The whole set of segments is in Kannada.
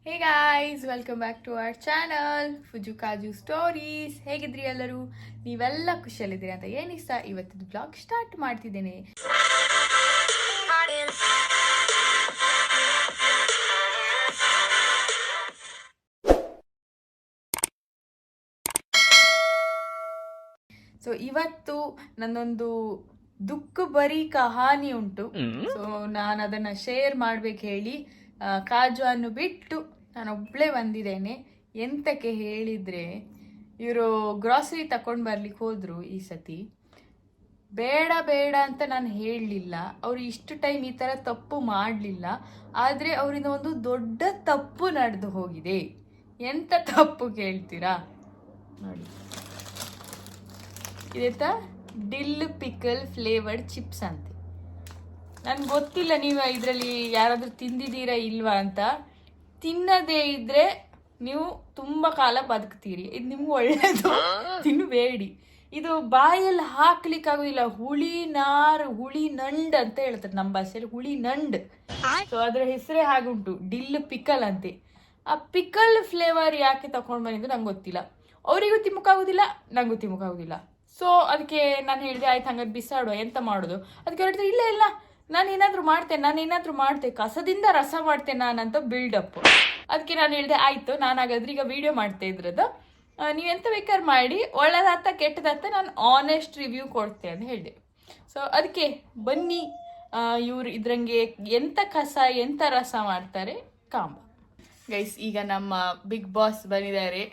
Hey guys, welcome back to our channel ಫುಜು ಕಾಜು ಸ್ಟೋರೀಸ್. ಹೇಗಿದ್ರಿ ಎಲ್ಲರೂ? ನೀವೆಲ್ಲ ಖುಷಿಯಲ್ಲಿದ್ದೀರಿ ಅಂತ ಏನಿಸ್ತಾ ಇವತ್ತಿದ್ದು ಬ್ಲಾಗ್ ಸ್ಟಾರ್ಟ್ ಮಾಡ್ತಿದ್ದೇನೆ. ಸೊ ಇವತ್ತು ನನ್ನೊಂದು ದುಃಖ ಬರೀ ಕಹಾನಿ ಉಂಟು. ಸೊ ನಾನು ಅದನ್ನು ಶೇರ್ ಮಾಡ್ಬೇಕು ಹೇಳಿ ಕಾಜು ಅನ್ನು ಬಿಟ್ಟು ನಾನು ಒಬ್ಬಳೇ ಬಂದಿದ್ದೇನೆ. ಎಂತಕ್ಕೆ ಹೇಳಿದರೆ, ಇವರು ಗ್ರಾಸರಿ ತಗೊಂಡು ಬರ್ಲಿಕ್ಕೆ ಹೋದರು ಈ ಸತಿ. ಬೇಡ ಬೇಡ ಅಂತ ನಾನು ಹೇಳಲಿಲ್ಲ. ಅವರು ಇಷ್ಟು ಟೈಮ್ ಈ ಥರ ತಪ್ಪು ಮಾಡಲಿಲ್ಲ. ಆದರೆ ಅವರಿಂದ ಒಂದು ದೊಡ್ಡ ತಪ್ಪು ನಡೆದು ಹೋಗಿದೆ. ಎಂಥ ತಪ್ಪು ಕೇಳ್ತೀರಾ? ನೋಡಿ, ಇದೆತ್ತ ಡಿಲ್ ಪಿಕಲ್ ಫ್ಲೇವರ್ಡ್ ಚಿಪ್ಸ್ ಅಂತೆ. ನನ್ಗೆ ಗೊತ್ತಿಲ್ಲ ನೀವು ಇದರಲ್ಲಿ ಯಾರಾದರೂ ತಿಂದಿದ್ದೀರಾ ಇಲ್ವಾ ಅಂತ. ತಿನ್ನದೇ ಇದ್ರೆ ನೀವು ತುಂಬ ಕಾಲ ಬದುಕ್ತೀರಿ. ಇದು ನಿಮ್ಗೆ ಒಳ್ಳೇದು, ತಿನ್ನಬೇಡಿ. ಇದು ಬಾಯಲ್ಲಿ ಹಾಕ್ಲಿಕ್ಕಾಗೋದಿಲ್ಲ. ಹುಳಿ ನಂಡ್ ಅಂತ ಹೇಳ್ತಾರೆ ನಮ್ಮ ಭಾಷೆಯಲ್ಲಿ, ಹುಳಿ ನಂಡ್. ಸೊ ಅದರ ಹೆಸರೇ ಹಾಗುಂಟು, ಡಿಲ್ ಪಿಕಲ್ ಅಂತೆ. ಆ ಪಿಕಲ್ ಫ್ಲೇವರ್ ಯಾಕೆ ತಗೊಂಡು ಬಂದಿದ್ದು ನಂಗೆ ಗೊತ್ತಿಲ್ಲ. ಅವರಿಗೂ ತಿಮ್ಮಕ್ಕಾಗೋದಿಲ್ಲ, ನನಗೂ ತಿಮ್ಮಕ್ಕಾಗೋದಿಲ್ಲ. ಸೊ ಅದಕ್ಕೆ ನಾನು ಹೇಳಿದೆ, ಆಯ್ತು ಹಂಗಾರೆ ಬಿಸಾಡುವ, ಎಂತ ಮಾಡೋದು? ಅದಕ್ಕೆ ಹೇಳಿದ್ರೆ ಇಲ್ಲ ನಾನೇನಾದರೂ ಮಾಡ್ತೆ, ಕಸದಿಂದ ರಸ ಮಾಡ್ತೇನೆ ನಾನಂತ ಬಿಲ್ಡಪ್. ಅದಕ್ಕೆ ನಾನು ಹೇಳಿದೆ, ಆಯಿತು ನಾನು ಹಾಗಾದ್ರೆ ಈಗ ವಿಡಿಯೋ ಮಾಡ್ತಾ ಇದ್ರದ್ದು, ನೀವೆಂತ ಬೇಕಾದ್ರೆ ಮಾಡಿ, ಒಳ್ಳೆದಾತ ಕೆಟ್ಟದಾತ ನಾನು ಆನೆಸ್ಟ್ ರಿವ್ಯೂ ಕೊಡ್ತೆ ಅಂತ ಹೇಳಿದೆ. ಸೊ ಅದಕ್ಕೆ ಬನ್ನಿ, ಇವರು ಇದ್ರಂಗೆ ಎಂತ ಕಸ ಎಂತ ರಸ ಮಾಡ್ತಾರೆ ಕಾಂಬ. ಗೈಸ್, ಈಗ ನಮ್ಮ ಬಿಗ್ ಬಾಸ್ ಬಂದಿದ್ದಾರೆ.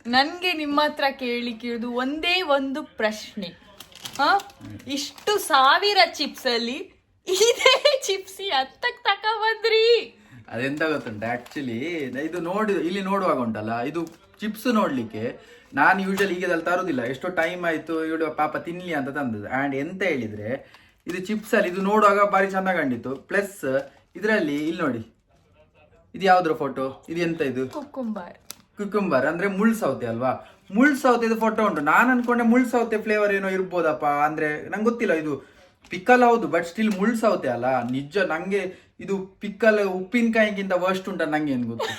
ನನಗೆ ನಿಮ್ಮ ಹತ್ರ ಕೇಳಿಕ್ಕಿರೋದು ಒಂದೇ ಒಂದು ಪ್ರಶ್ನೆ. ಇಷ್ಟು ಸಾವಿರ ಚಿಪ್ಸ್ ಅಲ್ಲಿ ಇದೇ ಚಿಪ್ಸ್ ಹತ್ತಕ್ಕೆ ತಕೊಂಡ್ರಿ? ಅದೆಂತ ಗೊತ್ತುಂಟ, ಆಕ್ಚುಲಿ ಇದು ಇಲ್ಲಿ ನೋಡುವಾಗ ಉಂಟಲ್ಲ, ಇದು ಚಿಪ್ಸ್ ನೋಡ್ಲಿಕ್ಕೆ ನಾನು ಯೂಶಲಿ ಈಗದಲ್ಲಿ ತರುದಿಲ್ಲ. ಎಷ್ಟೋ ಟೈಮ್ ಆಯ್ತು ಇವಳು ಪಾಪ ತಿನ್ಲಿ ಅಂತ ತಂದದ್ದು. ಆ್ಯಂಡ್ ಎಂತ ಹೇಳಿದ್ರೆ, ಇದು ಚಿಪ್ಸ್ ಅಲ್ಲಿ ಇದು ನೋಡುವಾಗ ಬಾರಿ ಚಂದ ಕಂಡಿತ್ತು. ಪ್ಲಸ್ ಇದರಲ್ಲಿ ಇಲ್ಲಿ ನೋಡಿ, ಇದು ಯಾವ್ದ್ರ ಫೋಟೋ? ಇದು ಎಂತ? ಇದು ಕುಕುಂಬರ್ ಅಂದ್ರೆ ಮುಳ್ ಸೌತೆ ಅಲ್ವಾ? ಮುಳ್ ಸೌತೆದು ಫೋಟೋ ಉಂಟು. ನಾನು ಅನ್ಕೊಂಡೆ ಮುಳ್ ಸೌತೆ ಫ್ಲೇವರ್ ಏನೋ ಇರ್ಬೋದಪ್ಪ, ಅಂದ್ರೆ ನಂಗೆ ಗೊತ್ತಿಲ್ಲ. ಇದು ಪಿಕ್ಕಲ್ ಹೌದು, ಬಟ್ ಸ್ಟಿಲ್ ಮುಳ್ ಸೌತೆ ಅಲ್ಲ. ನಿಜ ನಂಗೆ ಇದು ಪಿಕ್ಕಲ್ ಉಪ್ಪಿನಕಾಯಿಗಿಂತ ವರ್ಸ್ಟ್ ಉಂಟ ನಂಗೆ ಏನ್ ಗೊತ್ತು.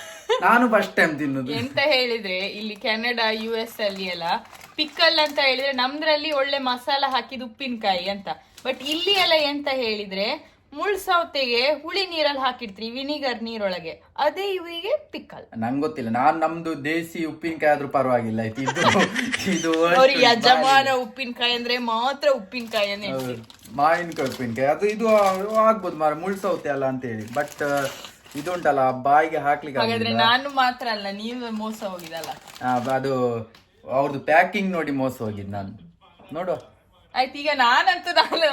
ನಾನು ಫಸ್ಟ್ ಟೈಮ್ ತಿನ್ನೋದು. ಎಂತ ಹೇಳಿದ್ರೆ, ಇಲ್ಲಿ ಕೆನಡಾ US ಅಲ್ಲಿ ಎಲ್ಲ ಪಿಕ್ಕಲ್ ಅಂತ ಹೇಳಿದ್ರೆ ನಮ್ದ್ರಲ್ಲಿ ಒಳ್ಳೆ ಮಸಾಲ ಹಾಕಿದ ಉಪ್ಪಿನಕಾಯಿ ಅಂತ. ಬಟ್ ಇಲ್ಲಿ ಎಲ್ಲ ಎಂತ ಹೇಳಿದ್ರೆ, ಮುಳ್ ಸೌತೆಗೆ ಹುಳಿ ನೀರಲ್ಲಿ ಹಾಕಿರ್ತೀವಿ, ವಿನಿಗರ್ ನೀರೊಳಗೆ, ಅದೇ ಇವರಿಗೆ ಪಿಕ್ಕಲ್. ನಂಗೆ ಗೊತ್ತಿಲ್ಲ. ನಾನ್ ನಮ್ದು ದೇಸಿ ಉಪ್ಪಿನಕಾಯಿ ಆದ್ರೂ ಪರವಾಗಿಲ್ಲ. ಇದು ಯಜಮಾನ ಉಪ್ಪಿನಕಾಯಿ ಅಂದ್ರೆ ಮಾತ್ರ ಉಪ್ಪಿನಕಾಯಿ, ಮಾವಿನಕಾಯಿ ಉಪ್ಪಿನಕಾಯಿ ಅದು ಇದು ಆಗ್ಬೋದು ಮಾರ, ಮುಳ್ ಸೌತೆ ಅಲ್ಲ ಅಂತ ಹೇಳಿ. ಬಟ್ ಇದು ಉಂಟಲ್ಲ, ಬಾಯಿಗೆ ಹಾಕ್ಲಿಕ್ಕೆ ಹಾಗಾದ್ರೆ ನಾನು ಮಾತ್ರ ಅಲ್ಲ, ನೀವು ಮೋಸ ಹೋಗಿದಲ್ಲ. ಅದು ಅವ್ರದ್ದು ಪ್ಯಾಕಿಂಗ್ ನೋಡಿ ಮೋಸ ಹೋಗಿದ್ ನಾನು. ನೋಡುವ ಆಯ್ತು, ಈಗ ನಾನು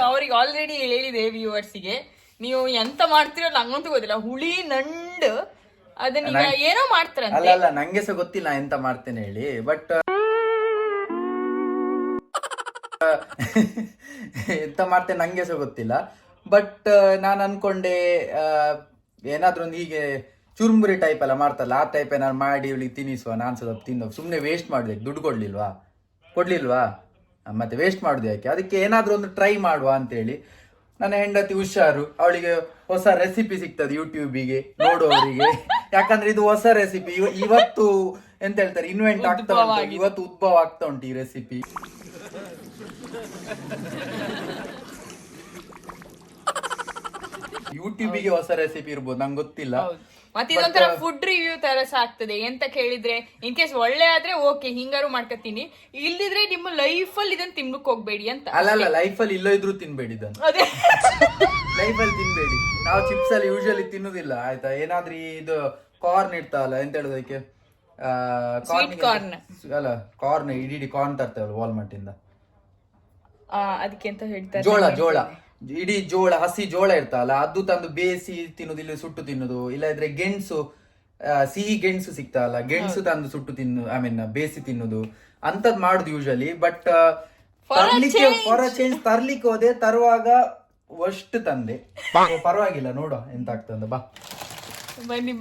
ಅವ್ರಿಗೆ ಆಲ್ರೆಡಿ ಹೇಳಿದೆ ವ್ಯೂವರ್ಸಿಗೆ, ನೀವು ಎಂತ ಮಾಡ್ತೀರೋ ನಂಗಂತೂ ಗೊತ್ತಿಲ್ಲ. ಹುಳಿ ನಂಡು ಅದನ್ನ ಏನೋ ಮಾಡ್ತಾರ. ಅಲ್ಲ ನಂಗೆ ಸಹ ಗೊತ್ತಿಲ್ಲ ಎಂತ ಮಾಡ್ತೇನೆ ಹೇಳಿ. ಬಟ್ ಎಂತ ಮಾಡ್ತೇನೆ ನಂಗೆ ಸಹ ಗೊತ್ತಿಲ್ಲ. ಬಟ್ ನಾನು ಅನ್ಕೊಂಡೆ ಏನಾದ್ರೂ ಒಂದು ಹೀಗೆ ಚುರುಮುರಿ ಟೈಪ್ ಎಲ್ಲ ಮಾಡ್ತಲ್ಲ, ಆ ಟೈಪ್ ಏನಾದ್ರು ಮಾಡಿ ಇವಳಿಗೆ ತಿನ್ನಿಸುವ. ನಾನು ಸ್ವಲ್ಪ ತಿನ್ನೋ, ಸುಮ್ಮನೆ ವೇಸ್ಟ್ ಮಾಡಿದೆ. ದುಡ್ಡು ಕೊಡ್ಲಿಲ್ವಾ ಮತ್ತೆ ವೇಸ್ಟ್ ಮಾಡುದು ಯಾಕೆ? ಅದಕ್ಕೆ ಏನಾದ್ರೂ ಒಂದು ಟ್ರೈ ಮಾಡುವ ಅಂತೇಳಿ ನನ್ನ ಹೆಂಡತಿ ಹುಷಾರು, ಅವಳಿಗೆ ಹೊಸ ರೆಸಿಪಿ ಸಿಗ್ತದೆ ಯೂಟ್ಯೂಬಿಗೆ ನೋಡುವವರಿಗೆ. ಯಾಕಂದ್ರೆ ಇದು ಹೊಸ ರೆಸಿಪಿ, ಇವತ್ತು ಎಂತ ಹೇಳ್ತಾರೆ, ಇನ್ವೆಂಟ್ ಆಗ್ತಾ ಉಂಟು, ಇವತ್ತು ಉದ್ಭವ ಆಗ್ತಾ ಉಂಟು ಈ ರೆಸಿಪಿ. ಯೂಟ್ಯೂಬಿಗೆ ಹೊಸ ರೆಸಿಪಿ ಇರ್ಬೋದು, ನಂಗೆ ಗೊತ್ತಿಲ್ಲ. ಮತ್ತೆ ಇದೊಂಥರ ಫುಡ್ ರಿವ್ಯೂ ತರ ಆಗ್ತದೆ. ಎಂತ ಕೇಳಿದ್ರೆ, ಇನ್ ಕೇಸ್ ಒಳ್ಳೆ ಆದ್ರೆ ಓಕೆ, ಹಿಂಗಾರು ಮಾಡ್ಕೊತೀನಿ, ಇಲ್ದಿದ್ರೆ ನಿಮ್ಮ ಲೈಫ್ ಅಲ್ಲಿ ಇದನ್ನ ತಿನ್ಬೇಕು ಹೋಗ್ಬೇಡಿ ಅಂತ. ಅಲ್ಲ ಲೈಫಲ್ಲಿ ಇಲ್ಲೋ ಇದ್ರು ತಿನ್ಬೇಡಿ ಇದನ್ನು. ಲೈಫಲ್ಲಿ ತಿನ್ಬೇಡಿ. ನಾವು ಚಿಪ್ಸ್ ಅಲ್ಲಿ ಯೂಶಲಿ ತಿನ್ನುದಿಲ್ಲ ಆಯ್ತಾ. ಏನಾದ್ರೂ ಇದು ಕಾರ್ನ್ ಇರ್ತಾವಲ್ಲ, ಎಂತ ಹೇಳೋದಕ್ಕೆ, ಅಲ್ಲ ಕಾರ್ನ್, ಇಡೀ ಕಾರ್ನ್ ತರ್ತೇವಲ್ಲ ವಾಲ್ಮಾರ್ಟ್ ಇಂದ, ಅದಕ್ಕೆ ಅಂತ ಹೇಳ್ತಾರೆ ಜೋಳ ಇಡೀ ಜೋಳ, ಹಸಿ ಜೋಳ ಇರ್ತಾವಲ್ಲ, ಅದು ತಂದು ಬೇಯಿಸಿ ತಿನ್ನುದು, ಇಲ್ಲ ಸುಟ್ಟು ತಿನ್ನುದು. ಇಲ್ಲದ್ರೆ ಗೆಣಸು, ಸಿಹಿ ಗೆಣಸು ಸಿಗ್ತಾವಲ್ಲ, ಗೆಣಸು ತಂದು ಸುಟ್ಟು ಬೇಯಿಸಿ ತಿನ್ನುದು, ಅಂತದ್ ಮಾಡುದು ಯೂಶಲಿ. ಬಟ್ ಫಾರ್ ಚೇಂಜ್ ತರ್ಲಿಕ್ಕೆ ಹೋದೆ, ತರುವಾಗ ಅಷ್ಟು ತಂದೆ. ಪರವಾಗಿಲ್ಲ, ನೋಡುವ ಎಂತ ಆಗ್ತದೆ. ಬಾ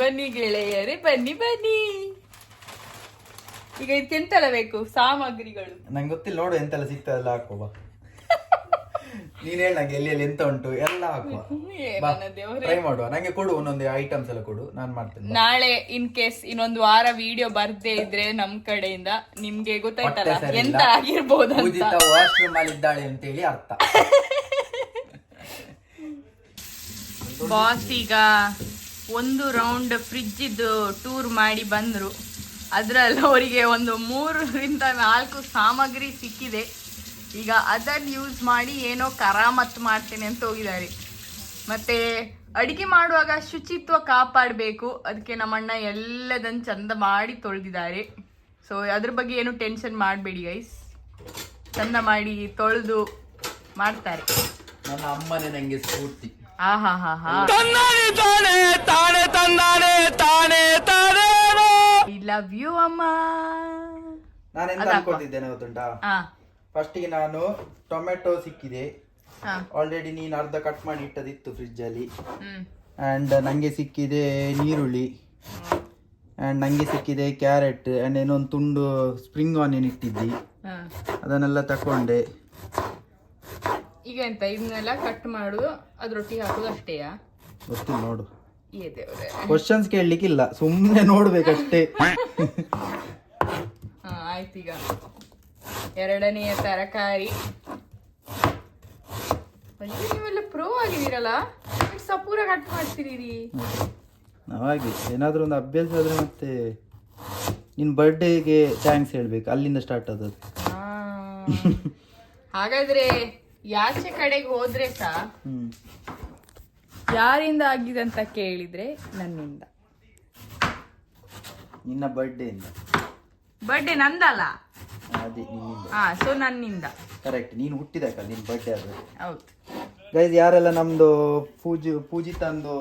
ಬನ್ನಿ ಗೆಳೆಯರೇ, ಬನ್ನಿ. ಈಗ ಇದಕ್ಕೆಂತೆಲ್ಲ ಬೇಕು ಸಾಮಗ್ರಿಗಳು? ನಂಗೆ ಗೊತ್ತಿಲ್ಲ, ನೋಡು ಎಂತೆಲ್ಲ ಸಿಗ್ತದಲ್ಲ, ಹಾಕೋ ಬಾ. ನೀನ್ ಹೇಳ ನಂಗೆ ಎಲ್ಲಿ ಎಂತ ಉಂಟು ಎಲ್ಲ ಹಾಕುವ, ಟ್ರೈ ಮಾಡುವ. ನಂಗೆ ಕೊಡು ಒಂದೊಂದು ಐಟಮ್ಸ್ ಎಲ್ಲ ಕೊಡು, ನಾನ್ ಮಾಡ್ತೇನೆ. ನಾಳೆ ಇನ್ ಕೇಸ್ ಇನ್ನೊಂದು ವಾರ ವಿಡಿಯೋ ಬರ್ದೇ ಇದ್ರೆ ನಮ್ ಕಡೆಯಿಂದ ನಿಮ್ಗೆ ಗೊತ್ತಾಯ್ತಲ್ಲ ಎಂತ ಆಗಿರ್ಬೋದು. ವಾಶ್ರೂಮ್ ಅಲ್ಲಿ ಇದ್ದಾಳೆ ಅಂತ ಹೇಳಿ ಅರ್ಥ. ಬಾಸ್ ಈಗ ಒಂದು ರೌಂಡ್ ಫ್ರಿಜ್ ಇದ್ದು ಟೂರ್ ಮಾಡಿ ಬಂದ್ರು. ಅದ್ರಲ್ಲಿ ಅವರಿಗೆ ಒಂದು 3ರಿಂದ 4 ಸಾಮಗ್ರಿ ಸಿಕ್ಕಿದೆ. ಈಗ ಅದನ್ನು ಯೂಸ್ ಮಾಡಿ ಏನೋ ಕರಾಮತ್ ಮಾಡ್ತೇನೆ ಅಂತ ಹೋಗಿದ್ದಾರೆ. ಮತ್ತೆ ಅಡಿಗೆ ಮಾಡುವಾಗ ಶುಚಿತ್ವ ಕಾಪಾಡಬೇಕು, ಅದಕ್ಕೆ ನಮ್ಮಣ್ಣ ಎಲ್ಲದನ್ನು ಚಂದ ಮಾಡಿ ತೊಳೆದಿದ್ದಾರೆ. ಸೊ ಅದ್ರ ಬಗ್ಗೆ ಏನು ಟೆನ್ಷನ್ ಮಾಡಬೇಡಿ ಗೈಸ್, ಚಂದ ಮಾಡಿ ತೊಳೆದು ಮಾಡ್ತಾರೆ. ನನ್ನ ಅಮ್ಮನೇ ನಂಗೆ ಸ್ಫೂರ್ತಿ. ಐ ಲವ್ ಯು ಅಮ್ಮ. ನಾನು ಎಂತ ಅನ್ಕೊಳ್ತಿದ್ದೇನೆ ಗೊತ್ತುಂಟಾ, ಫಸ್ಟಿಗೆ ನಾನು ಟೊಮೆಟೊ ಸಿಕ್ಕಿದೆ ಆಲ್ರೆಡಿ, ನೀನು ಅರ್ಧ ಕಟ್ ಮಾಡಿ ಇಟ್ಟದಿತ್ತು ಫ್ರಿಜ್ ಅಲ್ಲಿ. ಅಂಡ್ ನಂಗೆ ಸಿಕ್ಕಿದೆ ನೀರುಳ್ಳಿ, ಅಂಡ್ ನಂಗೆ ಸಿಕ್ಕಿದೆ ಕ್ಯಾರೆಟ್, ಅಂಡ್ ಏನೊಂದು ತುಂಡು ಸ್ಪ್ರಿಂಗ್ ಆನಿಯನ್ ಇಟ್ಟಿದ್ದಿ, ಅದನ್ನೆಲ್ಲ ತಕೊಂಡೆ. ಈಗ ಎಂತ ಇದನ್ನೆಲ್ಲ ಕಟ್ ಮಾಡುದು ಅದ್ರೊಟ್ಟಿಗೆ ಹಾಕುದು ಅಷ್ಟೇಯಾ? ಗೊತ್ತಿಲ್ಲ ನೋಡು, ಏ ದೇವ್ರೆ, ಕ್ವಶನ್ಸ್ ಕೇಳಲಿಕ್ಕಿಲ್ಲ, ಸುಮ್ಮನೆ ನೋಡ್ಬೇಕಷ್ಟೇ. ಆಯ್ತು. ಈಗ ಎರಡನೆಯ ತರಕಾರಿ. ನೀವೆಲ್ಲ ಪ್ರೋ ಆಗಿದ್ದೀರಲ್ಲ, ಸಪೂರ ಕಟ್ ಮಾಡ್ತೀರಿ. ಹಾಗೆ ಏನಾದ್ರೂ ಒಂದು ಅಭ್ಯಾಸ ಆದ್ರೆ ಮತ್ತೆ ನಿನ್ ಬರ್ಡೇಗೆ ಥ್ಯಾಂಕ್ಸ್ ಹೇಳ್ಬೇಕು, ಅಲ್ಲಿಂದ ಸ್ಟಾರ್ಟ್ ಆದದ್ದು. ಹಾಗಾದ್ರೆ ಯಾಚೆ ಕಡೆಗೆ ಹೋದ್ರೆ ಸಹ ಯಾರಿಂದ ಆಗಿದೆ ಅಂತ ಕೇಳಿದ್ರೆ ನನ್ನಿಂದ. ನಿನ್ನ ಬರ್ಡೇಯಿಂದ? ಬರ್ಡೇ ನಂದಲ್ಲ, ಅದೇ ನಿನ್ನಿಂದ. ಸೊ ನನ್ನಿಂದ. ಕರೆಕ್ಟ್, ನೀನು ಹುಟ್ಟಿದಕ್ಕಲ್ಲ ನಿನ್ ಬರ್ಡೇ ಆದ್ರೆ. ಹೌದು ಗೈಸ್, ಯಾರೆಲ್ಲ ನಮ್ದು ಪೂಜಿತಂದು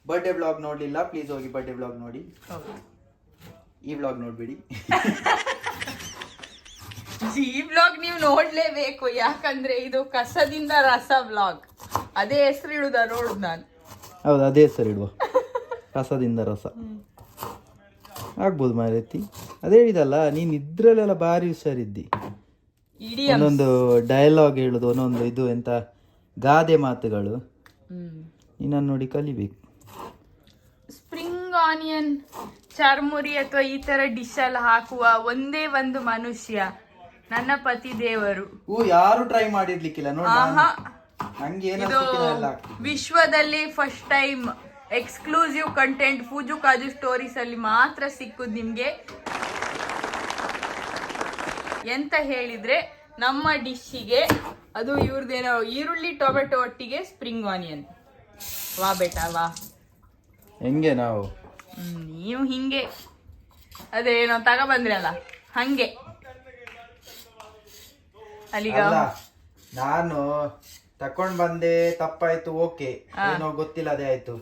ಬರ್ಡೇ ಬ್ಲಾಗ್ ನೋಡ್ಲಿಲ್ಲ, ಪ್ಲೀಸ್ ಹೋಗಿ ಬರ್ಡೇ ಬ್ಲಾಗ್ ನೋಡಿ. ಈ ಬ್ಲಾಗ್ ನೋಡ್ಬೇಡಿ. ಈ ಬ್ಲಾಗ್ ನೀವು ನೋಡ್ಲೇಬೇಕು, ಯಾಕಂದ್ರೆ ಇದು ಕಸದಿಂದ ರಸ ಬ್ಲಾಗ್. ಅದೇ ಹೆಸರು ಇಡುದ ನೋಡುದು ನಾನು. ಹೌದು, ಅದೇ ಹೆಸರು ಇಡುವ, ಕಸದಿಂದ ರಸ ಆಗ್ಬೋದು ಮಾರೈತಿ. ಅದೇ ಹೇಳಿದಲ್ಲ, ನೀನ್ ಇದ್ರಲ್ಲೆಲ್ಲ ಭಾರಿ ಹುಷಾರಿದ್ದಿ. ಒಂದೊಂದು ಡೈಲಾಗ್ ಹೇಳುದು, ಒಂದೊಂದು ಇದು ಎಂತ ಗಾದೆ ಮಾತುಗಳು, ನಿನ್ನನ್ನು ನೋಡಿ ಕಲಿಬೇಕು. ಸ್ಪ್ರಿಂಗ್ ಆನಿಯನ್, ಚರ್ಮುರಿ ಅಥವಾ ಈ ತರ ಡಿಶ್ ಅಲ್ಲಿ ಹಾಕುವ ಒಂದೇ ಒಂದು ಮನುಷ್ಯ ನನ್ನ ಪತಿ ದೇವರು. ಯಾರು ಟ್ರೈ ಮಾಡಿರ್ಲಿಕ್ಕಿಲ್ಲ ನೋಡಿ. ಇದು ವಿಶ್ವದಲ್ಲಿ ಫಸ್ಟ್ ಟೈಮ್ ಎಕ್ಸ್ಕ್ಲೂಸಿವ್ ಕಂಟೆಂಟ್ ಫೂಜು ಕಾಜು ಸ್ಟೋರೀಸ್ ಅಲ್ಲಿ ಮಾತ್ರ ಸಿಕ್ಕುದು ನಿಮ್ಗೆ. ಎಂತ ಹೇಳಿದ್ರೆ ನಮ್ಮ ಡಿಶ್ಶಿಗೆ ಅದು ಇವ್ರದ್ದೇನೋ ಈರುಳ್ಳಿ ಟೊಮೆಟೊ ಒಟ್ಟಿಗೆ ಸ್ಪ್ರಿಂಗ್ ಆನಿಯನ್. ವಾ ಬೇಟಾ ವಾ. ಹೆಂಗೆ ನಾವು ನೀವು ಹಿಂಗೆ ಅದೇನೋ ತಗೊಬಂದ್ರಿ ಅಲ್ಲ ಹಂಗೆ. ಅಲ್ಲಿಗ ನಾನು ತಕೊಂಡ್ ಬಂದೆ, ತಪ್ಪಾಯ್ತು, ಓಕೆ, ಏನೋ ಗೊತ್ತಿಲ್ಲ, ಅದೇ ಆಯ್ತು.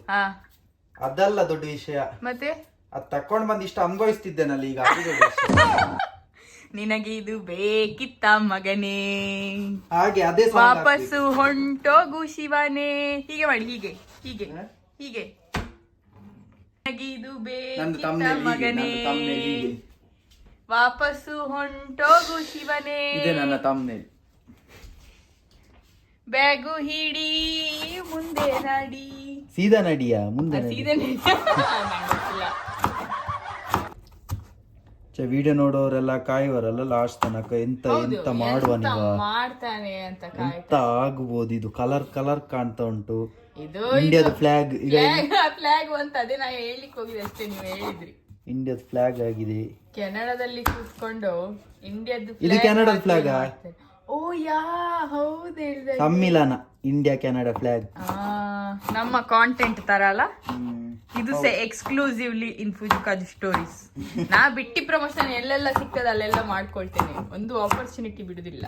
ಅದಲ್ಲ ದೊಡ್ಡ ವಿಷಯ. ಮತ್ತೆ ಅದ್ ತಕೊಂಡ್ ಬಂದು ಇಷ್ಟ ಅನುಭವಿಸ್ತಿದ್ದೇನಲ್ಲ ಈಗ. ನಿನಗೆ ಇದು ಬೇಕಿತ್ತ ಮಗನೇ, ಹಾಗೆ ಅದೇ ವಾಪಸ್ಸು ಹೊಂಟೋಗು ಶಿವನೇ. ಹೀಗೆ ಮಾಡಿ, ಹೀಗೆ ಹೀಗೆ ಹೀಗೆ. ನಿನಗೆ ಇದು ಬೇಕಿತ್ತ ಮಗನೇ, ವಾಪಸ್ಸು ಹೊಂಟೋಗು ಶಿವನೇ. ಇದೆ ನನ್ನ ತಮ್ಮನೇಲಿ. ಬ್ಯಾಗು ಹಿಡಿ ಮುಂದೆ ನಡಿ. ಸೀದಾ ನಡಿಯಾ ಮುಂದೆ? ಸೀದಾ ನಡಿ. ವಿಡಿಯೋ ನೋಡೋರೆಲ್ಲ ಕಾಯುವರಲ್ಲ ಲಾಸ್ಟ್ ತನಕ, ಎಂತ ಎಂತ ಮಾಡುವ ಮಾಡ್ತಾನೆ ಅಂತ ಎಂತ ಆಗ್ಬೋದು. ಇದು ಕಲರ್ ಕಲರ್ ಕಾಣ್ತಾ ಉಂಟು. ಇದು ಇಂಡಿಯಾದ ಫ್ಲಾಗ್. ಈಗ ಫ್ಲಾಗ್ ಅಂತ ಅದೇ ನಾ ಹೇಳಿಕ್ ಹೋಗಿದೆ ಅಷ್ಟೇ, ನೀವು ಹೇಳಿದ್ರಿ. ಇಂಡಿಯಾದ ಫ್ಲಾಗ್ ಆಗಿದೆ. ಕೆನಡಾದಲ್ಲಿ ಕೂತ್ಕೊಂಡು ಇಂಡಿಯಾದ ಇದು ಕೆನಡಾದ ಫ್ಲಾಗ್. ಓ ಯಾ ಹೌದು, ಹೇಳಿದ ಸಮ್ಮಿಲನ ಇಂಡಿಯಾ ಕೆನಡಾ ಫ್ಲಾಗ್. ನಮ್ಮ ಕಾಂಟೆಂಟ್ ತರ ಅಲ್ಲ ಇದು. ಎಕ್ಸ್ಕ್ಲೂಸಿವ್ಲಿ ಇನ್ ಫೂಜು ಕಾಜು ಸ್ಟೋರೀಸ್. ನಾ ಬಿಟ್ಟಿ ಪ್ರಮೋಷನ್ ಎಲ್ಲೆಲ್ಲ ಸಿಗ್ತದೆ ಅಲ್ಲೆಲ್ಲ ಮಾಡ್ಕೊಳ್ತೇನೆ, ಒಂದು ಆಪರ್ಚುನಿಟಿ ಬಿಡುದಿಲ್ಲ.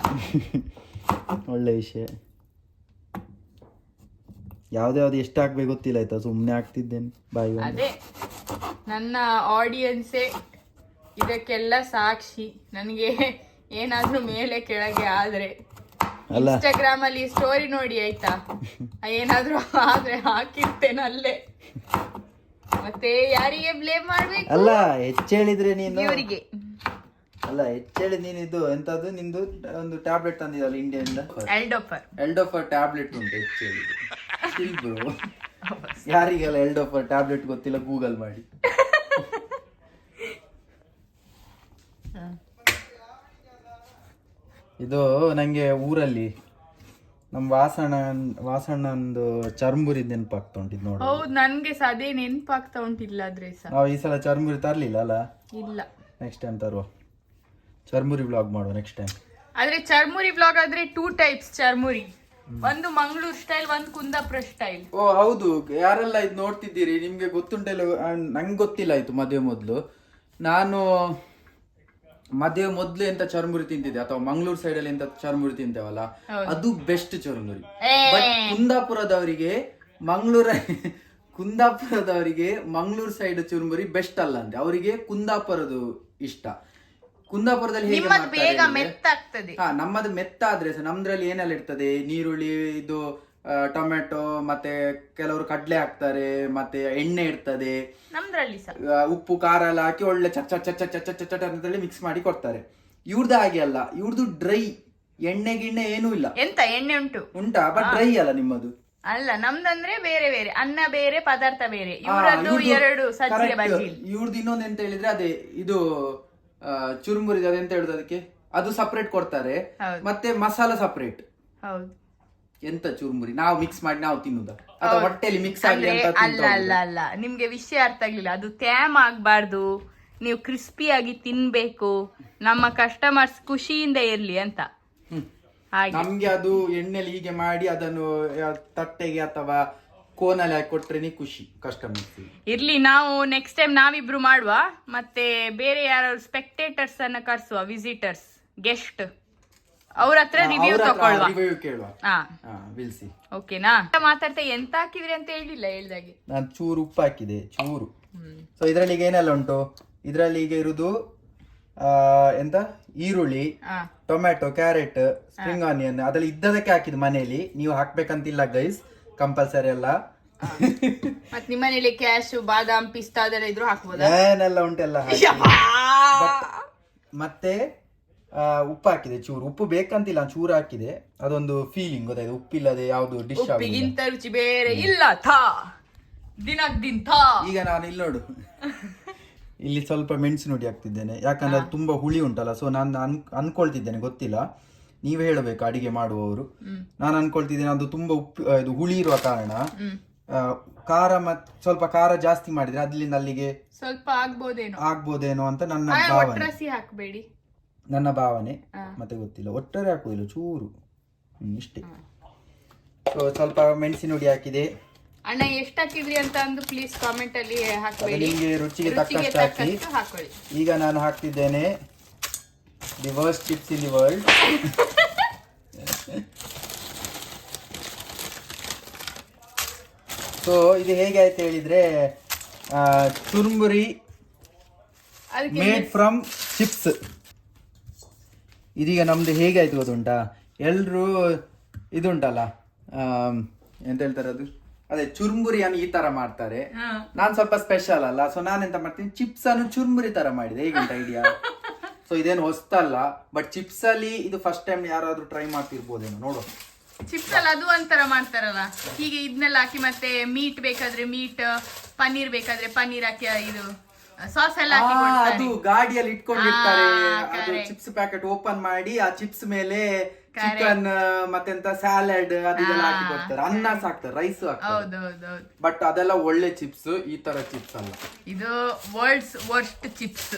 ಒಳ್ಳೆ ವಿಷಯ. ಯಾವ್ದು ಎಷ್ಟು ಹಾಕ್ಬೇಕು ಗೊತ್ತಿಲ್ಲ, ಆಯ್ತಾ, ಸುಮ್ಮನೆ ಹಾಕ್ತಿದ್ದೇನೆ ಬಾಯಿ. ಅದೇ ನನ್ನ ಆಡಿಯನ್ಸೇ ಇದಕ್ಕೆಲ್ಲ ಸಾಕ್ಷಿ. ನನಗೆ ಏನಾದ್ರೂ ಮೇಲೆ ಕೆಳಗೆ ಆದ್ರೆ ಇನ್ಸ್ಟಾಗ್ರಾಮ್ ಅಲ್ಲಿ ಸ್ಟೋರಿ ನೋಡಿ ಆಯ್ತಾ, ಏನಾದ್ರೂ ಆದ್ರೆ ಹಾಕಿರ್ತೇನೆ ಅಲ್ಲೇ. ಮತ್ತೆ ಯಾರಿಗೆ ಬ್ಲೇಮ್ ಮಾಡ್ಬೇಕು? ಅಲ್ಲ ಹೆಚ್ಚು ಹೇಳಿದ್ರೆ ನೀನು ಇವರಿಗೆ. ಅಲ್ಲ ಹೆಚ್ಚೇಳಿ ನೀನು ಇದು ಎಂತದ್ದು ನಿಂದು ಒಂದು ಟ್ಯಾಬ್ಲೆಟ್ ತಂದಿದ್ದಲ್ಲ ಇಂಡಿಯಿಂದ ಎಲ್ಡೋಫರ್ ಟ್ಯಾಬ್ಲೆಟ್ ಉಂಟು ಹೆಚ್ಚೇಳಿ ಬ್ರೋ. ಯಾರಿಗೆಲ್ಲ ಎಲ್ಡೋಫರ್ ಟ್ಯಾಬ್ಲೆಟ್ ಗೊತ್ತಿಲ್ಲ ಗೂಗಲ್ ಮಾಡಿ. ಇದು ನಂಗೆ ಊರಲ್ಲಿ ನಮ್ ವಾಸಣ್ಣಂದು ಚರ್ಮುರಿ ನೆನಪಾಗ್ತಾ ಉಂಟಿದ್ ನೋಡಿ. ಹೌದು ನನ್ಗೆ ಸಹ ಅದೇ ನೆನಪಾಗ್ತಾ ಉಂಟಿಲ್ಲ ಆದ್ರೆ ಸಹ ನಾವು ಈ ಸಲ ಚರ್ಮುರಿ ತರ್ಲಿಲ್ಲ ಅಲ್ಲ. ಇಲ್ಲ ನೆಕ್ಸ್ಟ್ ಟೈಮ್ ತರುವ ಚರ್ಮುರಿ ಬ್ಲಾಗ್ ಮಾಡುವ ನೆಕ್ಸ್ಟ್ ಟೈಮ್. ಆದ್ರೆ ಚರ್ಮುರಿ ಬ್ಲಾಗ್ ಆದ್ರೆ 2 ಟೈಪ್ಸ್ ಚರ್ಮುರಿ, ಒಂದು ಮಂಗಳೂರು ಸ್ಟೈಲ್, ಒಂದು ಕುಂದಾಪುರ ಸ್ಟೈಲ್. ಓ ಹೌದು, ಯಾರೆಲ್ಲ ಇದು ನೋಡ್ತಿದ್ದೀರಿ ನಿಮ್ಗೆ ಗೊತ್ತುಂಟಲ್ಲ, ನಂಗೆ ಗೊತ್ತಿಲ್ಲ ಆಯ್ತು ಮದುವೆ ಮೊದಲು. ನಾನು ಮದುವೆ ಮೊದ್ಲು ಎಂತ ಚರ್ಮುರಿ ತಿಂತಿದ್ದೆ ಅಥವಾ ಮಂಗಳೂರು ಸೈಡ್ ಅಲ್ಲಿ ಎಂತ ಚರ್ಮುರಿ ತಿಂತೇವಲ್ಲ ಅದು ಬೆಸ್ಟ್ ಚರ್ಮುರಿ. ಬಟ್ ಕುಂದಾಪುರದವರಿಗೆ ಮಂಗಳೂರು ಸೈಡ್ ಚುರುಮುರಿ ಬೆಸ್ಟ್ ಅಲ್ಲ ಅಂತೆ, ಅವರಿಗೆ ಕುಂದಾಪುರದು ಇಷ್ಟ. ಕುಂದಾಪುರದಲ್ಲಿ ಹೇಗೆ ಮಾಡ್ತಾರೆ, ನಮ್ಮದು ಮೆತ್ತ ಆದ್ರೆ ನಮ್ದ್ರಲ್ಲಿ ಏನೆಲ್ಲ ಇರ್ತದೆ, ನೀರುಳ್ಳಿ, ಇದು ಟೊಮೆಟೊ, ಮತ್ತೆ ಕೆಲವರು ಕಡ್ಲೆ ಹಾಕ್ತಾರೆ, ಮತ್ತೆ ಎಣ್ಣೆ ಇರ್ತದೆ, ಉಪ್ಪು ಖಾರ ಎಲ್ಲ ಹಾಕಿ ಒಳ್ಳೆ ಚಟ ಅಂತೇಳಿ ಮಿಕ್ಸ್ ಮಾಡಿ ಕೊಡ್ತಾರೆ. ಇವ್ರದ್ದು ಹಾಗೆ ಅಲ್ಲ, ಇವ್ರದ್ದು ಡ್ರೈ, ಎಣ್ಣೆ ಗಿಣ್ಣೆ ಏನೂ ಇಲ್ಲ. ಎಂತ ಎಣ್ಣೆ ಉಂಟಾ ಬಟ್ ಡ್ರೈ ಅಲ್ಲ ನಿಮ್ಮದು. ಅಲ್ಲ ನಮ್ದಂದ್ರೆ ಬೇರೆ ಬೇರೆ, ಅನ್ನ ಬೇರೆ ಪದಾರ್ಥ ಬೇರೆ, ಇವರದ್ದು ಎರಡು ಸಜ್ಜಿಗೆ ಬಜ್ಜಿ. ಇವ್ರದ್ದು ಇನ್ನೊಂದು ಎಂತ ಹೇಳಿದ್ರೆ ಅದೇ ಇದು ಚುರುಮುರಿ ಅದೆಂತ ಹೇಳುದು ಅದಕ್ಕೆ, ಅದು ಸಪರೇಟ್ ಕೊಡ್ತಾರೆ, ಮತ್ತೆ ಮಸಾಲ ಸಪರೇಟ್. ಹೌದು, ಎಂತ ಚುರುಮುರಿ ನಾವು ಮಿಕ್ಸ್ ಮಾಡಿ ನಾವು ತಿನ್ನುದ ಅಥವಾ ಹೊಟ್ಟೆಲಿ ಮಿಕ್ಸ್ ಆಗಿ? ಅಲ್ಲ ಅಲ್ಲ ಅಲ್ಲ, ನಿಮ್ಗೆ ವಿಷಯ ಅರ್ಥ ಆಗ್ಲಿಲ್ಲ. ಅದು ತ್ಯಾಮ್ ಆಗ್ಬಾರ್ದು, ನೀವು ಕ್ರಿಸ್ಪಿ ಆಗಿ ತಿನ್ಬೇಕು, ನಮ್ಮ ಕಸ್ಟಮರ್ಸ್ ಖುಷಿಯಿಂದ ಇರ್ಲಿ ಅಂತ. ನಮ್ಗೆ ಅದು ಎಣ್ಣೆಲಿ ಹೀಗೆ ಮಾಡಿ ಅದನ್ನು ತಟ್ಟೆಗೆ ಅಥವಾ ಕೋನಲ್ಲಿ ಹಾಕಿ ಕೊಟ್ರೆ ಖುಷಿ ಕಸ್ಟಮರ್ಸ್. ಇರ್ಲಿ, ನಾವು ನೆಕ್ಸ್ಟ್ ಟೈಮ್ ನಾವಿಬ್ರು ಮಾಡುವ, ಮತ್ತೆ ಬೇರೆ ಯಾರು ಸ್ಪೆಕ್ಟೇಟರ್ಸ್ ಅನ್ನ ಕರ್ಸುವ, ವಿಸಿಟರ್ಸ್, ಗೆಸ್ಟ್, ಅವ್ರ ಹತ್ರ ರಿವ್ಯೂ ಕೇಳುವ. ಓಕೆನಾ? ಮಾತಾಡ್ತಾ ಎಂತ ಹಾಕಿದ್ರಿ ಅಂತ ಹೇಳಿಲ್ಲ, ಹೇಳ್ದಾಗೆ ನಾನು ಚೂರು ಉಪ್ಪು ಹಾಕಿದೆ, ಚೂರು. ಸೊ ಇದ್ರಲ್ಲಿ ಈಗ ಏನೆಲ್ಲ ಉಂಟು, ಇದ್ರಲ್ಲಿ ಈಗ ಇರುದು ಎಂತ ಈರುಳ್ಳಿ, ಟೊಮ್ಯಾಟೊ, ಕ್ಯಾರೆಟ್, ಸ್ಪ್ರಿಂಗ್ ಆನಿಯನ್, ಅದ್ರಲ್ಲಿ ಇದ್ದದಕ್ಕೆ ಹಾಕಿದ್ ಮನೆಯಲ್ಲಿ. ನೀವು ಹಾಕ್ಬೇಕಂತಿಲ್ಲ ಗೈಸ್, ಕಂಪಲ್ಸರಿ ಅಲ್ಲ. ಮತ್ತೆ ನಿಮ್ಮನೇಲಿ ಕ್ಯಾಶು, ಬಾದಾಮ್, ಪಿಸ್ತಾ ಅದೆಲ್ಲ ಇದ್ರು ಹಾಕ್ಬೋದು, ಏನೆಲ್ಲ ಉಂಟೆಲ್ಲ. ಮತ್ತೆ ಉಪ್ಪು ಹಾಕಿದೆ ಚೂರು, ಉಪ್ಪು ಬೇಕಂತಿಲ್ಲ, ಚೂರು ಹಾಕಿದೆ. ಅದೊಂದು ಫೀಲಿಂಗ್ ಗೊತ್ತಾಯ್ತು, ಉಪ್ಪಿಲ್ಲದೆ ಯಾವ್ದು ಡಿಶ್ ಉಪ್ಪಿಗಿಂತ ರುಚಿ ಬೇರೆ ಇಲ್ಲ. ಈಗ ನಾನು ಇಲ್ಲಿ ನೋಡು, ಇಲ್ಲಿ ಸ್ವಲ್ಪ ಮೆಣಸು ನುಡಿ ಹಾಕ್ತಿದ್ದೇನೆ, ಯಾಕಂದ್ರೆ ಅದು ತುಂಬಾ ಹುಳಿ ಉಂಟಲ್ಲ. ಸೊ ನಾನು ಅನ್ಕೊಳ್ತಿದ್ದೇನೆ, ಗೊತ್ತಿಲ್ಲ, ನೀವೇ ಹೇಳಬೇಕು ಅಡಿಗೆ ಮಾಡುವವರು. ನಾನು ಅನ್ಕೊಳ್ತಿದ್ದೇನೆ ಅದು ತುಂಬಾ ಇದು ಹುಳಿ ಇರುವ ಕಾರಣ ಖಾರ ಮತ್ತೆ ಸ್ವಲ್ಪ ಖಾರ ಜಾಸ್ತಿ ಮಾಡಿದ್ರೆ ಅದ್ರಿಂದ ಅಲ್ಲಿಗೆ ಸ್ವಲ್ಪ ಆಗ್ಬೋದೇನೋ ಅಂತ ನನ್ನ ಭಾವನೆ. ಮತ್ತೆ ಗೊತ್ತಿಲ್ಲ, ಒಟ್ಟಾರೆ ಹಾಕುದಿಲ್ಲ, ಚೂರು ಇಷ್ಟೇ. ಸೊ ಸ್ವಲ್ಪ ಮೆಣಸಿನ ಹುಡಿ ಹಾಕಿದೆ. ಅಣ್ಣ ಎಷ್ಟು ಹಾಕಿದ್ರಿ ಅಂತ ಅಂದು ಪ್ಲೀಸ್ ಕಾಮೆಂಟ್ ಅಲ್ಲಿ ಹಾಕಿ, ನಿಮಗೆ ರುಚಿಗೆ ತಕ್ಕಷ್ಟು ಹಾಕಿ. ಈಗ ನಾನು ಹಾಕ್ತಿದ್ದೇನೆ the worst chips in the world. So ಇದು ಹೇಗೆ ಆಯ್ತು ಹೇಳಿದ್ರೆ, ಚುರುಮುರಿ ಮೇಡ್ ಫ್ರಮ್ ಚಿಪ್ಸ್. ಇದೀಗ ನಮ್ದು ಹೇಗಾಯ್ತು ಗೊತ್ತುಂಟಾ, ಎಲ್ರು ಇದುಂಟಲ್ಲ ಎಂತ ಹೇಳ್ತಾರೆ ಅದು, ಅದೇ ಚುರುಮುರಿಯನ್ನು ಈ ತರ ಮಾಡ್ತಾರೆ. ನಾನ್ ಸ್ವಲ್ಪ ಸ್ಪೆಷಲ್ ಅಲ್ಲ, ಸೊ ನಾನು ಎಂತ ಮಾಡ್ತೀನಿ, ಚಿಪ್ಸ್ ಅನ್ನು ಚುರುಮುರಿ ತರ ಮಾಡಿದೆ. ಹೇಗುಂಟ ಐಡಿಯಾ? ಸೊ ಇದೇನು ಹೊಸ್ತಲ್ಲ, ಬಟ್ ಚಿಪ್ಸ್ ಅಲ್ಲಿ ಇದು ಫಸ್ಟ್ ಟೈಮ್ ಯಾರಾದ್ರೂ ಟ್ರೈ ಮಾಡ್ತಿರ್ಬೋದೇನೋ, ನೋಡು. ಚಿಪ್ಸ್ ಅಲ್ಲಿ ಅದು ಒಂಥರ ಮಾಡ್ತಾರಲ್ಲ, ಹೀಗೆ ಇದನ್ನೆಲ್ಲ ಹಾಕಿ, ಮತ್ತೆ ಮೀಟ್ ಬೇಕಾದ್ರೆ ಮೀಟ್, ಪನ್ನೀರ್ ಬೇಕಾದ್ರೆ ಪನ್ನೀರ್ ಹಾಕಿ, ಇದು ಸಾಸ್ ಎಲ್ಲ ಹಾಕಿ ಅದು ಗಾಡಿಯಲ್ಲಿ ಇಟ್ಕೊಂಡಿರ್ತಾರೆ. ಅದು ಚಿಪ್ಸ್ ಪ್ಯಾಕೆಟ್ ಓಪನ್ ಮಾಡಿ ಆ ಚಿಪ್ಸ್ ಮೇಲೆ ಚಿಕನ್ ಮತ್ತೆಂತ ಸ್ಯಾಲಡ್ ಅದೆಲ್ಲ ಹಾಕಿ ಕೊಡ್ತಾರೆ, ಅನ್ನ ಹಾಕ್ತಾರೆ, ರೈಸ್ ಹಾಕ್ತಾರೆ. ಬಟ್ ಅದೆಲ್ಲ ಒಳ್ಳೆ ಚಿಪ್ಸ್, ಈ ತರ ಚಿಪ್ಸ್ ಅಲ್ಲ. ಇದು ವರ್ಲ್ಡ್ಸ್ ವರ್ಸ್ಟ್ ಚಿಪ್ಸ್.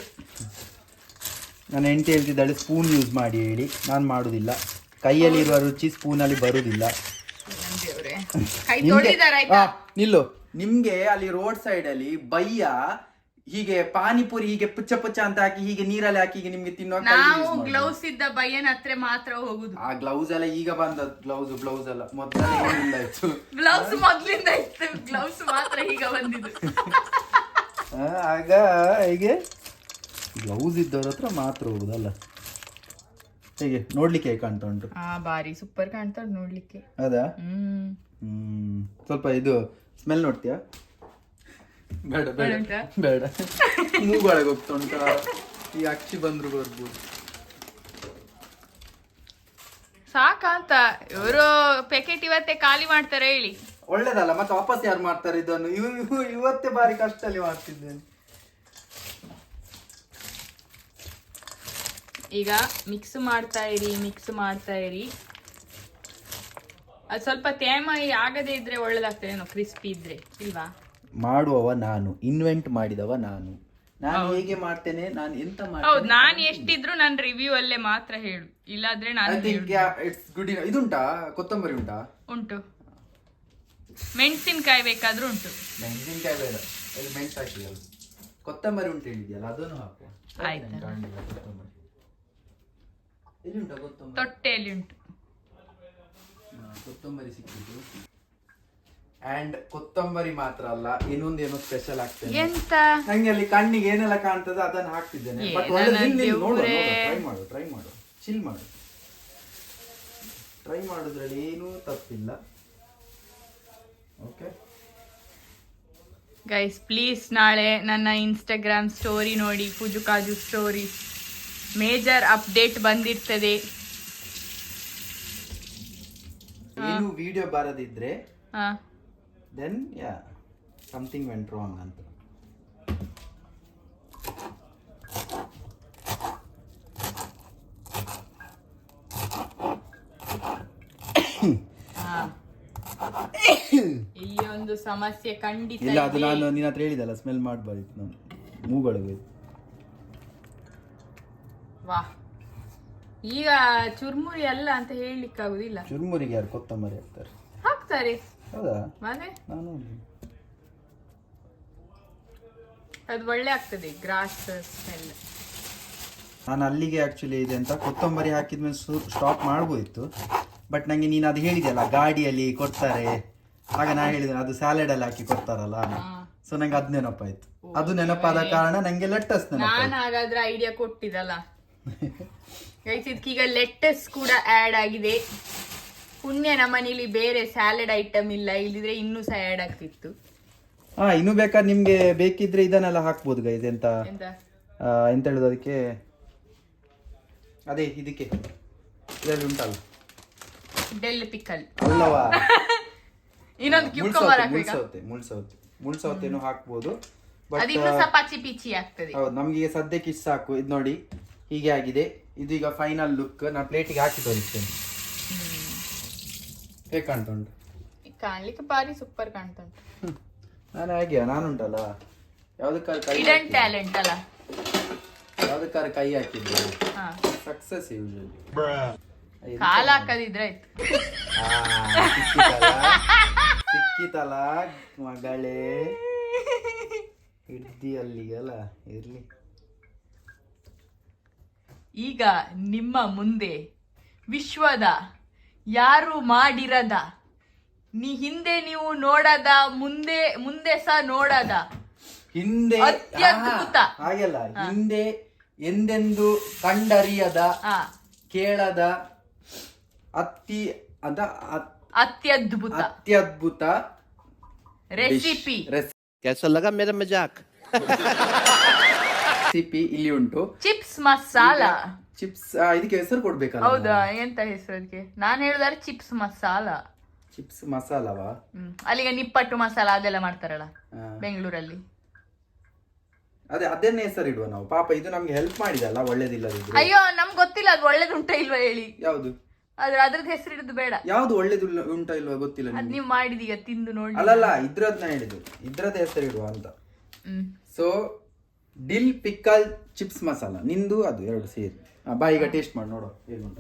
ನಾನು ಹೆಂಡತಿ ಹೇಳ್ತಿದ್ದಾಳೆ ಸ್ಪೂನ್ ಯೂಸ್ ಮಾಡಿ ಹೇಳಿ, ನಾನು ಮಾಡುದಿಲ್ಲ. ಕೈಯಲ್ಲಿ ಇರುವ ರುಚಿ ಸ್ಪೂನ್ ಅಲ್ಲಿ ಬರುದಿಲ್ಲ. ನಿಲ್ಲು, ನಿಮ್ಗೆ ಅಲ್ಲಿ ರೋಡ್ ಸೈಡ್ ಅಲ್ಲಿ ಬಯ್ಯ ಹೀಗೆ ಪಾನಿಪುರಿ ಹೀಗೆ ಪುಚ್ಚ ಪುಚ್ಚ ಅಂತ ಹಾಕಿ ಹೀಗೆ ನೀರಲ್ಲಿ ಹಾಕಿ ಹೀಗೆ ನಿಮ್ಗೆ ತಿನ್ನೋ, ನಾವು ಗ್ಲೌಸ್ ಇದ್ದ ಬಯ್ಯನ ಹತ್ರ ಮಾತ್ರ ಹೋಗುದು. ಆ ಗ್ಲೌಸ್ ಎಲ್ಲ ಈಗ ಬಂದ ಗ್ಲೌಸ್ ಎಲ್ಲ ಮೊದಲಿಂದ ಇತ್ತು. ಗ್ಲೌಸ್ ಮೊದ್ಲಿಂದ ಇತ್ತು, ಗ್ಲೌಸ್ ಮಾತ್ರ ಈಗ ಬಂದಿದ್ದು. ಆಗ ಹೀಗೆ ಗ್ಲೌಸ್ ಇದ್ದವ್ರ ಹತ್ರ ಮಾತ್ರ ಹೋಗುದಲ್ಲ. ಹೇಗೆ ನೋಡ್ಲಿಕ್ಕೆ ಹೇಗೆ ಕಾಣ್ತಾ ಉಂಟು? ಬಾರಿ ಸೂಪರ್ ಕಾಣ್ತಾ ಉಂಟು ನೋಡ್ಲಿಕ್ಕೆ. ಹೌದಾ? ಸ್ವಲ್ಪ ಇದು ಸ್ಮೆಲ್ ನೋಡ್ತೀಯಾ? ಬೇಡ ಬೇಡ ಬೇಡ, ಮೂಗೊಳಗೆ ಹೋಗ್ತಾ ಉಂಟಾ? ಈ ಅಕ್ಕಿ ಬಂದ್ರು ಬರ್ಬೋದು. ಸಾಕಂತ ಇವರು ಪ್ಯಾಕೆಟ್ ಇವತ್ತೇ ಖಾಲಿ ಮಾಡ್ತಾರೆ ಹೇಳಿ. ಒಳ್ಳೇದಲ್ಲ, ಮತ್ತೆ ವಾಪಸ್ ಯಾರು ಮಾಡ್ತಾರೆ ಇದನ್ನು? ಇವತ್ತೇ ಬಾರಿ ಕಷ್ಟಲ್ಲಿ ಮಾಡ್ತಿದ್ದೇನೆ. ಈಗ ಮಿಕ್ಸ್ ಮಾಡ್ತಾ ಇರಿ. ಅದು ಸ್ವಲ್ಪ ತೇಮ ಆಗದೆ ಇದ್ರೆ ಒಳ್ಳೇದಾಗ್ತದೆ, ಕ್ರಿಸ್ಪಿ ಇದ್ರೆ ಇಲ್ವಾ? ಮಾಡುವವ ನಾನು, ಇನ್ವೆಂಟ್ ಮಾಡಿದವ ನಾನು ಹೇಗೆ ಮಾಡ್ತೇನೆ, ನಾನು ಎಂತ ಹೌದು, ನಾನು ಎಷ್ಟಿದ್ರು ನನ್ನ ರಿವ್ಯೂ ಅಲ್ಲೇ ಮಾತ್ರ ಹೇಳು, ಇಲ್ಲಾದ್ರೆ ನಾನು ಇಟ್ಸ್ ಗುಡ್. ಇದುಂಟಾ ಕೊತ್ತಂಬರಿ ಉಂಟಾ? ಉಂಟು. ಮೆಣಸಿನ್ಕಾಯಿ ಬೇಕಾದ್ರೂ ಉಂಟು. ಮೆಣಸಿನ್ಕಾಯಿ ಬೇಡ, ಮೆಣಸು ಹಾಕಿದಲ್ಲ, ಕೊತ್ತಂಬರಿ ಉಂಟು ಹೇಳಿದ್ಯಲ್ಲ ಅದನ್ನು ಹಾಕುವ. ಆಯ್ತು, ಎಲ್ಲಿ ಉಂಟಾ ಕೊತ್ತಂಬರಿ? ತೊಟ್ಟೆಯಲ್ಲಿ ಉಂಟು. ಕೊತ್ತಂಬರಿ ಸಿಕ್ಕಿದ್ದು. ಅಂಡ್ ಕೊತ್ತಂಬರಿ ಮಾತ್ರ ಅಲ್ಲ, ಇನ್ನೊಂದೇನೋ ಸ್ಪೆಷಲ್ ಆಗ್ತದೆ. ಎಂತ ನಂಗೆ ಅಲ್ಲಿ ಕಣ್ಣಿಗೆ ಏನೆಲ್ಲ ಕಾಣ್ತದೆ ಅದನ್ನು ಹಾಕ್ತಿದ್ದೇನೆ. ಟ್ರೈ ಮಾಡು, ಚಿಲ್ ಮಾಡು. ಟ್ರೈ ಮಾಡೋದ್ರಲ್ಲಿ ಏನೂ ತಪ್ಪಿಲ್ಲ. ಓಕೆ ಗೈಸ್, ಪ್ಲೀಸ್ ನಾಳೆ ನನ್ನ ಇನ್ಸ್ಟಾಗ್ರಾಮ್ ಸ್ಟೋರಿ ನೋಡಿ, ಪೂಜು ಕಾಜು ಸ್ಟೋರಿ ಮೇಜರ್ ಅಪ್ಡೇಟ್ ಬಂದಿರ್ತದೆ. ಏನು ವಿಡಿಯೋ ಬರದಿದ್ರೆ ಹಾ, then yeah, something went wrong ಅಂತ. ಇಲ್ಲಿ ಒಂದು ಸಮಸ್ಯೆ ಖಂಡಿತ ಇಲ್ಲ, ಅದು ನಾನು ನಿನ್ನ ಹತ್ರ ಹೇಳಿದಲ್ಲ, ಸ್ಮೆಲ್ ಮಾಡಬಾರ್ದು, ನಾನು ಮೂಗೊಳಗೆ. ವಾ, ಈಗ ಚುರ್ಮುರಿ ಅಲ್ಲ ಅಂತ ಹೇಳಲಿಕ್ಕಾಗುದಿಲ್ಲ. ಚುರ್ಮುರಿಗೆ ಯಾರು ಕೊತ್ತಂಬರಿ ಹಾಕ್ತಾರೆ? ಹೌದಾ? ಮನೆ ನಾನು ಅದು ಒಳ್ಳೆ ಆಗ್ತದೆ, ಗ್ರಾಸ್ ಸ್ಮೆಲ್. ನಾನು ಅಲ್ಲಿಗೆ ಆಕ್ಚುಲಿ ಇದೆ ಅಂತ ಕೊತ್ತಂಬರಿ ಹಾಕಿದ್ಮೇಲೆ ಸ್ಟಾಪ್ ಮಾಡ್ಬೋದಿತ್ತು, ಬಟ್ ನಂಗೆ ನೀನು ಅದು ಹೇಳಿದೆಯಲ್ಲ ಗಾಡಿಯಲ್ಲಿ ಕೊಡ್ತಾರೆ, ಆಗ ನಾನು ಹೇಳಿದೆ ಅದು ಸ್ಯಾಲೆಡ್ ಅಲ್ಲಿ ಹಾಕಿ ಕೊಡ್ತಾರಲ್ಲ, ಸೊ ನಂಗೆ ಅದು ನೆನಪಾಯ್ತು. ಅದು ನೆನಪಾದ ಕಾರಣ ನಂಗೆ ಲೆಟ್ಟಸ್ ನಾನು ಹಾಗಾದ್ರೆ ಐಡಿಯಾ ಕೊಟ್ಟಿದಲ್ಲ. ಈಗ ಲೆಟ್ಟಸ್ ಕೂಡ ಆಡ್ ಆಗಿದೆ. ಪುಣ್ಯ ನಮ್ಮನೇಲಿ ಬೇರೆ ಸ್ಯಾಲೆಡ್ ಐಟಮ್ ಇಲ್ಲ, ಇಲ್ಲಿದ್ರೆ ಇನ್ನೂ ಸಹ ಆಡ್ ಆಗ್ತಿತ್ತು. ಇನ್ನು ಬೇಕಾದ್ರೆ ನಿಮ್ಗೆ ಬೇಕಿದ್ರೆ ಇದನ್ನೆಲ್ಲ ಹಾಕ್ಬೋದು ಗೈಸ್. ಎಂತ ಹೇಳುದು ಅದಕ್ಕೆ, ಅದೇ ಇದಕ್ಕೆ ಇದರಲ್ಲಿ ಉಂಟಲ್ಲ ಡೆಲ್ ಪಿಕಲ್ ಅಲ್ಲವಾ, ಇನ್ನೊಂದು ಕ್ಯೂಕಂಬರ್ ಮುಳ್ಸೌತೆನೂ ಹಾಕ್ಬೋದು. ಅದಿನ್ನು ಸಹ ಪಚಿ ಪಿಚಿ ಆಗ್ತದೆ. ಹೌದು, ನಮ್ಗೆ ಈಗ ಸದ್ಯಕ್ಕೆ ಇಷ್ಟು ಸಾಕು. ಇದು ನೋಡಿ ಹೀಗೆ ಆಗಿದೆ. ಇದು ಈಗ ಫೈನಲ್ ಲುಕ್. ನಾನು ಪ್ಲೇಟಿಗೆ ಹಾಕಿ ತೋರಿಸ್ತೇನೆ. ಹೇಗೆ ಕಾಣ್ತಾ ಉಂಟು? ಕಾಣ್ಲಿಕ್ಕೆ ಬಾರಿ ಸೂಪರ್ ಕಾಣ್ತಾ ಉಂಟು. ನಾನು ಹಾಗೆ, ನಾನುಂಟಲ್ಲ ಯಾವ್ದಕ್ಕಾರ ಟ್ಯಾಲೆಂಟ್ ಅಲ್ಲ, ಯಾವ್ದಕ್ಕಾರ ಕೈ ಹಾಕಿದ್ದೆ ಸಕ್ಸಸ್ ಯೂಶಲಿ. ಕಾಲ ಹಾಕದಿದ್ರೆ ಆಯ್ತು. ಸಿಕ್ಕಿತಲ್ಲ ಮಗಳೇ, ಹಿಡ್ದಿ ಅಲ್ಲಿಗಲ್ಲ, ಇರ್ಲಿ. ಈಗ ನಿಮ್ಮ ಮುಂದೆ ವಿಶ್ವದ ಯಾರು ಮಾಡಿರದ, ಹಿಂದೆ ನೀವು ನೋಡದ, ಮುಂದೆ ಸಹ ನೋಡದ ಹಿಂದೆ ಅತ್ಯದ್ಭುತ, ಹಾಗೆಲ್ಲ ಹಿಂದೆ ಎಂದೆಂದು ಕಂಡರಿಯದ, ಕೇಳದ, ಅತ್ಯದ್ಭುತ ರೆಸಿಪಿ. कैसा लगा मेरा मजाक? ರೆಸಿಪಿ ಇಲ್ಲಿ ಉಂಟು. ಚಿಪ್ಸ್ ಮಸಾಲ. ಚಿಪ್ಸ್ ಇದಕ್ಕೆ ಹೆಸರು ಕೊಡ್ಬೇಕಲ್ಲ? ಹೌದಾ, ಎಂತ ಹೆಸರು ಅದಕ್ಕೆ? ನಾನು ಹೇಳಿದಾರೆ ಚಿಪ್ಸ್ ಮಸಾಲ. ಚಿಪ್ಸ್ ಮಸಾಲವಾ? ಅಲ್ಲಿಗೆ ನಿಪ್ಪಟ್ಟು ಮಸಾಲ ಅದೆಲ್ಲ ಮಾಡ್ತಾರಲ್ಲ ಬೆಂಗಳೂರಲ್ಲಿ. ಅದನ್ನೇ ಹೆಸರು ಇಡುವ ನಾವು. ಪಾಪ ಇದು ನಮ್ಗೆ ಹೆಲ್ಪ್ ಮಾಡಿದಲ್ಲ, ಒಳ್ಳೇದಿಲ್ಲದಿದ್ರೆ. ಅಯ್ಯೋ, ನಮ್ಗೆ ಗೊತ್ತಿಲ್ಲ ಅದು ಒಳ್ಳೇದುಂಟ ಇಲ್ವಾ ಹೇಳಿ. ಯಾವ್ದು? ಅದ್ರದ್ದು ಹೆಸರು ಇಡುದು ಬೇಡ. ಯಾವ್ದು ಒಳ್ಳೇದು ಉಂಟಾ ಇಲ್ವಾ ಗೊತ್ತಿಲ್ಲ. ಅದ್ ನೀವು ಮಾಡಿದೀಗ ತಿಂದು ನೋಡಿ. ಅಲ್ಲಲ್ಲ, ಇದ್ರದ್ನ ಹೇಳಿದ್ದು, ಇದ್ರದ್ದು ಹೆಸರು ಇಡುವ ಅಂತ. So dill pickle chips masala, ನಿಂದು ಅದು ಎರಡು ಸೇರಿ. ಬಾ ಈಗ ಟೇಸ್ಟ್ ಮಾಡಿ ನೋಡು ಹೇಗುಂಟ.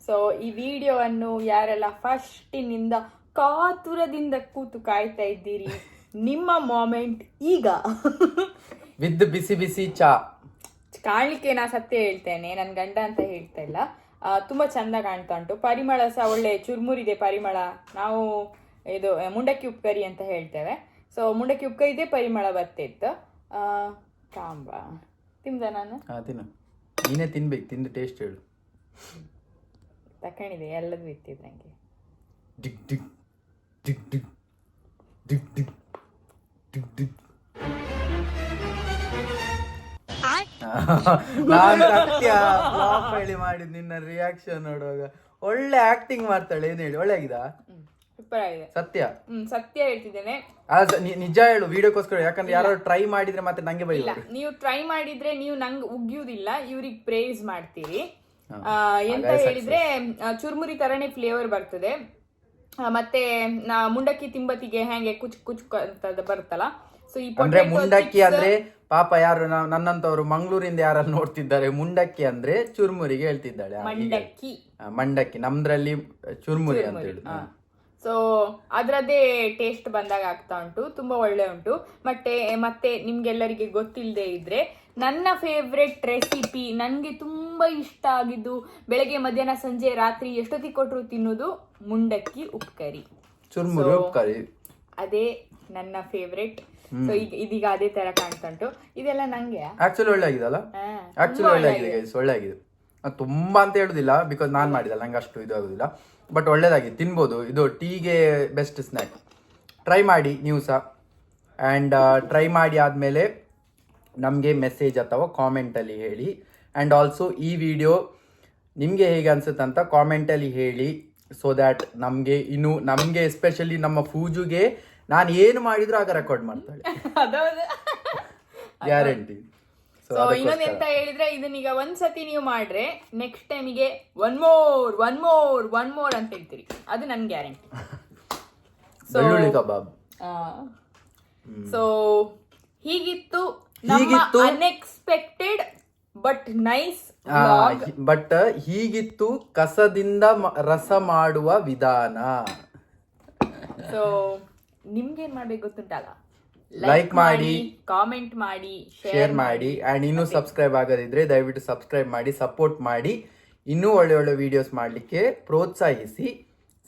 ಸೊ ಈ ವಿಡಿಯೋವನ್ನು ಯಾರೆಲ್ಲ ಫಸ್ಟಿನಿಂದ ಕಾತುರದಿಂದ ಕೂತು ಕಾಯ್ತಾ ಇದ್ದೀರಿ, ನಿಮ್ಮ ಮೊಮೆಂಟ್ ಈಗ. ವಿತ್ ಬಿಸಿ ಬಿಸಿ ಚಾ. ಕಾಣ್ಲಿಕ್ಕೆ ನಾ ಸತ್ಯ ಹೇಳ್ತೇನೆ, ನನ್ನ ಗಂಡ ಅಂತ ಹೇಳ್ತಾ ಇಲ್ಲ, ತುಂಬ ಚೆಂದ ಕಾಣ್ತಾ ಉಂಟು. ಪರಿಮಳ ಸಹ ಒಳ್ಳೆ ಚುರುಮುರಿದೆ ಪರಿಮಳ. ನಾವು ಇದು ಮುಂಡಕ್ಕಿ ಉಪ್ಕರಿ ಅಂತ ಹೇಳ್ತೇವೆ. ಸೊ ಮುಂಡಕ್ಕಿ ಉಪ್ಕರಿದೆ ಪರಿಮಳ ಬರ್ತಿತ್ತು. ಕಾಂಬ ತಿಂದ ನಾನು ತಿನ್ನು, ನೀನೇ ತಿನ್ಬೇಕು, ತಿಂದು ಟೇಸ್ಟ್ ಹೇಳು. ತಕೊಂಡಿದೆ ಎಲ್ಲದೂ ಇತ್ತಿದ್ದು ನನಗೆ. ಡಿಗ್ ಡಿಗ್ ಡಿಗ್ ಡಿಗ್ ಡಿಗ್ ಡಿಗ್ ಡಿಗ್ ಡಿಗ್. ನಾನು ಸತ್ಯ ಫ್ಲಾಪ್ ಹೇಳಿ ಮಾಡಿದ್ ನಿನ್ನ ರಿಯಾಕ್ಷನ್ ನೋಡುವಾಗ. ಒಳ್ಳೆ ಆಕ್ಟಿಂಗ್ ಮಾಡ್ತಾಳೆ, ಏನ್ ಹೇಳಿ ಒಳ್ಳೆ ಆಗಿದಾ? ಸೂಪರ್ ಆಗಿದೆ. ಸತ್ಯ ಸತ್ಯ ಹೇಳ್ತಿದ್ದೇನೆ. ನಿಜ ಹೇಳು ವಿಡಿಯೋಕ್ಕೋಸ್ಕರ, ಯಾಕಂದ್ರೆ ಯಾರು ಟ್ರೈ ಮಾಡಿದ್ರೆ ಮತ್ತೆ ನಂಗೆ ಬೈಲ್ಲ. ನೀವು ಟ್ರೈ ಮಾಡಿದ್ರೆ ನೀವು ನಂಗೆ ಉಗ್ಯುವುದಿಲ್ಲ, ಇವ್ರಿಗೆ ಪ್ರೇಸ್ ಮಾಡ್ತೀರಿ. ಎಂತ ಹೇಳಿದ್ರೆ ಚುರುಮುರಿ ತರನೇ ಫ್ಲೇವರ್ ಬರ್ತದೆ. ಮತ್ತೆ ಮುಂಡಕ್ಕಿ ತಿಂಬತಿಗೆ ಹೆಂಗೆ ಕುಚ್ ಕುಚ್ ಅಂತ ಬರುತ್ತಲ್ಲ. ಸೊ ಈ ಅಂದ್ರೆ ಮುಂಡಕ್ಕಿ ಅಂದ್ರೆ ಪಾಪ ಯಾರು ನನ್ನಂತವ್ರು ಮಂಗಳೂರಿಂದ ಯಾರನ್ನು ನೋಡ್ತಿದ್ದಾರೆ, ಮುಂಡಕ್ಕಿ ಅಂದ್ರೆ ಚುರುಮುರಿಗೆ ಹೇಳ್ತಿದ್ದಾಳೆ. ಮಂಡಕ್ಕಿ ನಮ್ದ್ರಲ್ಲಿ ಚುರುಮುರಿ ಅಂತ ಹೇಳಿ. ಸೊ ಅದರದ್ದೇ ಟೇಸ್ಟ್ ಬಂದಾಗ ಆಗ್ತಾ ಉಂಟು, ತುಂಬಾ ಒಳ್ಳೆ ಉಂಟು. ಮತ್ತೆ ನಿಮ್ಗೆಲ್ಲರಿಗೆ ಗೊತ್ತಿಲ್ಲದೆ ಇದ್ರೆ ನನ್ನ ಫೇವ್ರೆಟ್ ರೆಸಿಪಿ, ನನಗೆ ತುಂಬಾ ಇಷ್ಟ ಆಗಿದ್ದು, ಬೆಳಗ್ಗೆ ಮಧ್ಯಾಹ್ನ ಸಂಜೆ ರಾತ್ರಿ ಎಷ್ಟೊತ್ತಿಗೆ ಕೊಟ್ಟರು ತಿನ್ನೋದು ಮುಂಡಕ್ಕಿ ಉಪ್ಕರಿ, ಚುರುಮುರಿ ಉಪ್ಕರಿ. ಅದೇ ನನ್ನ ಫೇವ್ರೆಟ್. ಸೊ ಇದೀಗ ಅದೇ ತರ ಕಾಣ್ತಾ ಉಂಟು. ಇದೆಲ್ಲ ನಂಗೆ ಆಕ್ಚುಲಿ ಒಳ್ಳೆ ಆಗಿದಲ್ಲ, ಆಕ್ಚುಲಿ ಒಳ್ಳೆ ಆಗಿದೆ, ಒಳ್ಳೆ ಆಗಿದೆ. ತುಂಬಾ ಅಂತ ಹೇಳುದಿಲ್ಲ, ಬಿಕಾಸ್ ನಾನ್ ಮಾಡಿದಲ್ಲ, ನಂಗೆ ಅಷ್ಟು ಇದು ಆಗುದಿಲ್ಲ. ಬಟ್ ಒಳ್ಳೇದಾಗಿದೆ, ತಿನ್ಬೋದು. ಇದು ಟೀಗೆ ಬೆಸ್ಟ್ ಸ್ನ್ಯಾಕ್. ಟ್ರೈ ಮಾಡಿ ನೀವು ಸಹ. ಆ್ಯಂಡ್ ಟ್ರೈ ಮಾಡಿ ಆದಮೇಲೆ ನಮಗೆ ಮೆಸೇಜ್ ಅಥವಾ ಕಾಮೆಂಟಲ್ಲಿ ಹೇಳಿ. ಆ್ಯಂಡ್ ಆಲ್ಸೋ ಈ ವಿಡಿಯೋ ನಿಮಗೆ ಹೇಗೆ ಅನ್ಸುತ್ತೆ ಅಂತ ಕಾಮೆಂಟಲ್ಲಿ ಹೇಳಿ. ಸೊ ದ್ಯಾಟ್ ನಮಗೆ ಎಸ್ಪೆಷಲಿ ನಮ್ಮ ಪೂಜುಗೆ ನಾನು ಏನು ಮಾಡಿದ್ರು ಆಗ ರೆಕಾರ್ಡ್ ಮಾಡ್ತಾಳೆ, ಗ್ಯಾರಂಟಿ. ಸೊ ಇನ್ನೊಂದು ಎಂತ ಹೇಳಿದ್ರೆ, ಇದನ್ನೀಗ ಒಂದ್ಸತಿ ನೀವು ಮಾಡ್ರೆ ನೆಕ್ಸ್ಟ್ ಟೈಮಿಗೆ ಒನ್ ಮೋರ್ ಅಂತ ಹೇಳ್ತೀರಿ, ಅದು ನನ್ ಗ್ಯಾರಂಟಿ. ಬೆಳ್ಳುಳ್ಳಿ ಕಬಾಬ್. ಸೊ ಹೀಗಿತ್ತು ಅನ್ಎಕ್ಸ್ಪೆಕ್ಟೆಡ್ ಬಟ್ ನೈಸ್. ಬಟ್ ಹೀಗಿತ್ತು ಕಸದಿಂದ ರಸ ಮಾಡುವ ವಿಧಾನ. ಸೊ ನಿಮ್ಗೇನ್ ಮಾಡ್ಬೇಕು ಗೊತ್ತುಂಟಲ್ಲ, ಲೈಕ್ ಮಾಡಿ, ಕಾಮೆಂಟ್ ಮಾಡಿ, ಶೇರ್ ಮಾಡಿ. ಅಂಡ್ ಇನ್ನೂ ಸಬ್ಸ್ಕ್ರೈಬ್ ಆಗದಿದ್ರೆ ದಯವಿಟ್ಟು ಸಬ್ಸ್ಕ್ರೈಬ್ ಮಾಡಿ, ಸಪೋರ್ಟ್ ಮಾಡಿ. ಇನ್ನೂ ಒಳ್ಳೆ ಒಳ್ಳೆ ವಿಡಿಯೋಸ್ ಮಾಡಲಿಕ್ಕೆ ಪ್ರೋತ್ಸಾಹಿಸಿ.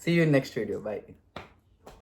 See you next video. Bye.